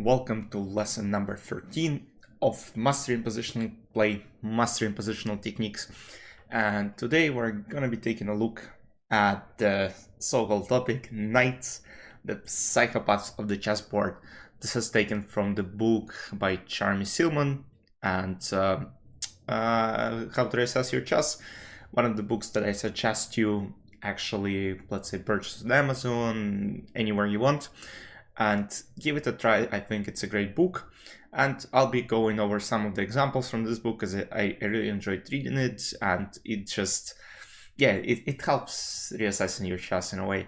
Welcome to lesson number 13 of Mastering Positional Play, Mastering Positional Techniques. And today we're going to be taking a look at the so-called topic, Knights, the Psychopaths of the Chessboard. This is taken from the book by Charmy Silman and How to Reassess Your Chess. One of the books that I suggest you actually, let's say, purchase on Amazon, anywhere you want, and give it a try. I think it's a great book, and I'll be going over some of the examples from this book because I really enjoyed reading it, and it just, yeah, it helps reassessing your chess in a way.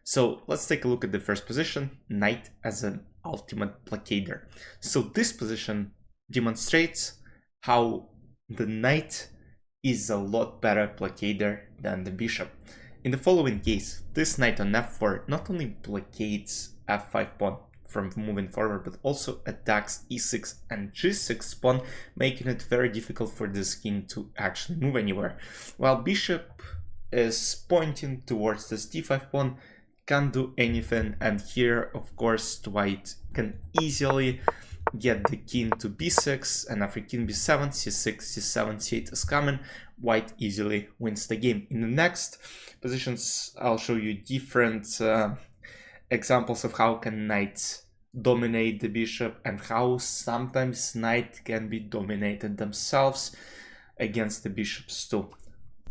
So let's take a look at the first position, Knight as an ultimate blockader. So this position demonstrates how the Knight is a lot better blockader than the Bishop. In the following case, this Knight on f4 not only blockades f5 pawn from moving forward, but also attacks e6 and g6 pawn, making it very difficult for this king to actually move anywhere. While bishop is pointing towards this d5 pawn, can't do anything, and here of course white can easily get the king to b6, and after king b7, c6, c7, c8 is coming. White easily wins the game. In the next positions I'll show you different examples of how can knights dominate the bishop and how sometimes knight can be dominated themselves against the bishops too.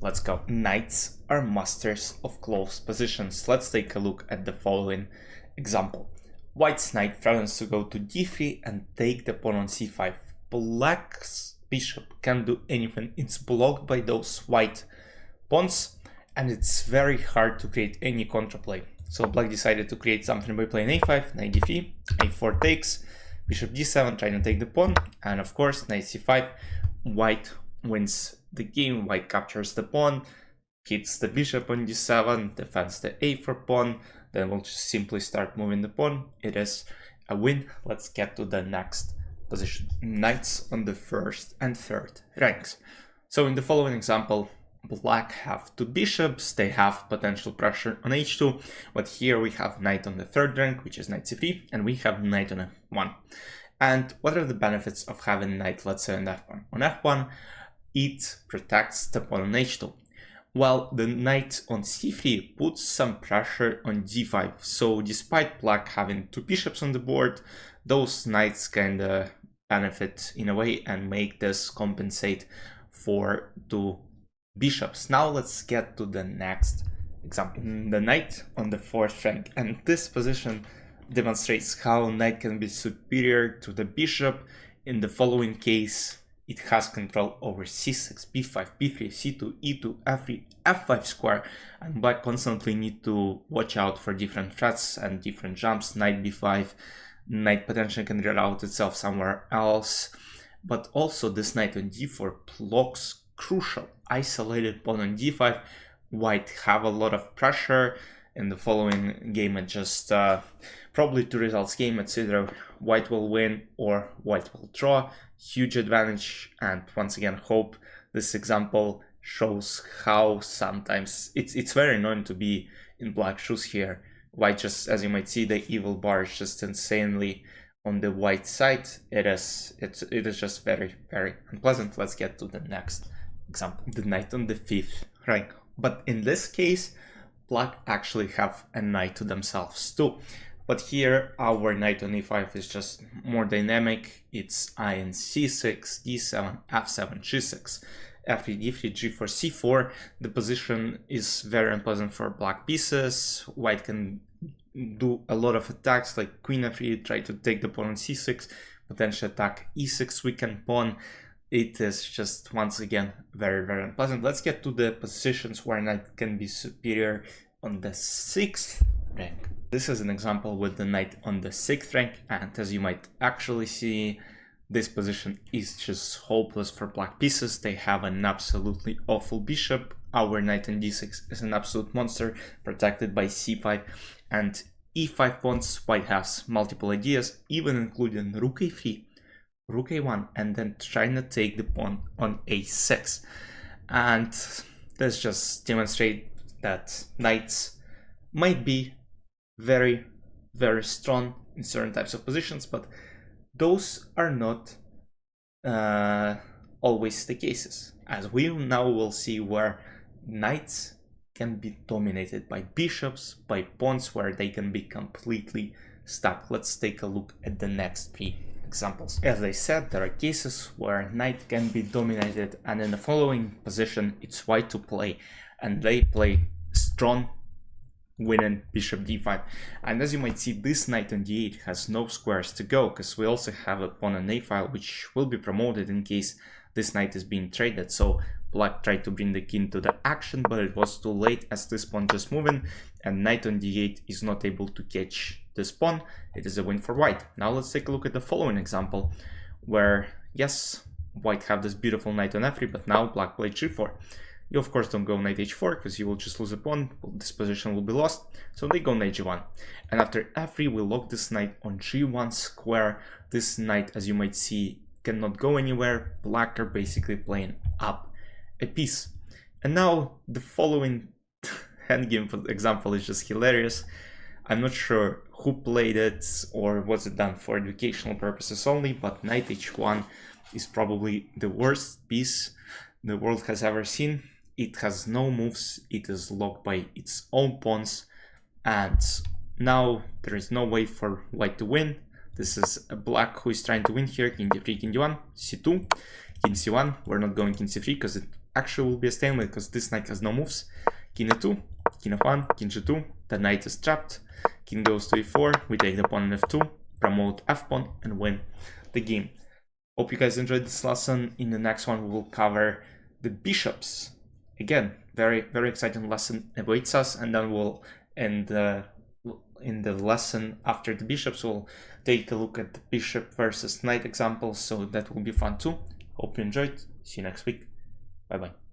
Let's go. Knights are masters of close positions. Let's take a look at the following example. White's knight threatens to go to d3 and take the pawn on c5. Black's bishop can't do anything. It's blocked by those white pawns, and it's very hard to create any counterplay. So black decided to create something by playing a5, knight d3, a4 takes, bishop d7 trying to take the pawn, and of course knight c5. White wins the game. White captures the pawn, hits the bishop on d7, defends the a4 pawn, then we'll just simply start moving the pawn. It is a win. Let's get to the next position. Knights on the first and third ranks. So in the following example, black have two bishops, they have potential pressure on h2, but here we have knight on the third rank, which is knight c3, and we have knight on f1. And what are the benefits of having knight, let's say, on f1? On f1, it protects the pawn on h2, while the knight on c3 puts some pressure on d5. So despite black having two bishops on the board, those knights kind of benefit in a way and make this compensate for two bishops. Now let's get to the next example. The knight on the fourth rank, and this position demonstrates how knight can be superior to the bishop. In the following case, it has control over c6, b5, b3, c2, e2, f3, f5 square, and black constantly need to watch out for different threats and different jumps. Knight b5, knight potentially can reroute itself somewhere else, but also this knight on d4 blocks crucial isolated pawn on d5. White have a lot of pressure. In the following game, it just probably two results game. It's either white will win or white will draw. Huge advantage, and once again, hope this example shows how sometimes it's very annoying to be in black shoes here. White just, as you might see, the evil bar is just insanely on the white side. It is just very, very unpleasant. Let's get to the next example. The knight on the fifth rank, but in this case black actually have a knight to themselves too, but here our knight on e5 is just more dynamic. It's in c6, d7, f7, g6, f3, d3, g4, c4. The position is very unpleasant for black pieces. White can do a lot of attacks like queen f3, try to take the pawn on c6, potentially attack e6 weakened pawn. It is just, once again, very, very unpleasant. Let's get to the positions where knight can be superior on the sixth rank. This is an example with the knight on the sixth rank, and as you might actually see, this position is just hopeless for black pieces. They have an absolutely awful bishop. Our knight on d6 is an absolute monster, protected by c5 and e5 pawns. White has multiple ideas, even including rook a3, rook a1, and then trying to take the pawn on a6. And this just demonstrates that knights might be very, very strong in certain types of positions, but those are not always the cases, as we now will see where knights can be dominated by bishops, by pawns, where they can be completely stuck. Let's take a look at the next three examples. As I said, there are cases where knight can be dominated, and in the following position it's white to play, and they play strong winning bishop d5. And as you might see, this knight on d8 has no squares to go, because we also have a pawn on a file which will be promoted in case this knight is being traded. So black tried to bring the king to the action, but it was too late, as this pawn just moving, and knight on d8 is not able to catch this pawn. It is a win for white. Now let's take a look at the following example, where yes, white have this beautiful knight on f3, but now black played g4. You of course don't go knight h4, because you will just lose a pawn, this position will be lost, so they go knight g1. And after f3 we lock this knight on g1 square. This knight, as you might see, cannot go anywhere. Black are basically playing up a piece. And now the following endgame, for example, is just hilarious. I'm not sure who played it or was it done for educational purposes only, but knight h1 is probably the worst piece the world has ever seen. It has no moves, it is locked by its own pawns, and now there is no way for white to win. This is a black who is trying to win here. King d3, king d1, c2, king c1. We're not going king c3 because it actually will be a stalemate, because this knight has no moves. King e2, king f1, king g2, the knight is trapped. King goes to e4, we take the pawn on f2, promote f pawn, and win the game. Hope you guys enjoyed this lesson. In the next one we will cover the bishops. Again, very exciting lesson awaits us, and then we'll end in the lesson after the bishops we'll take a look at the bishop versus knight examples, so that will be fun too. Hope you enjoyed. See you next week. Bye bye.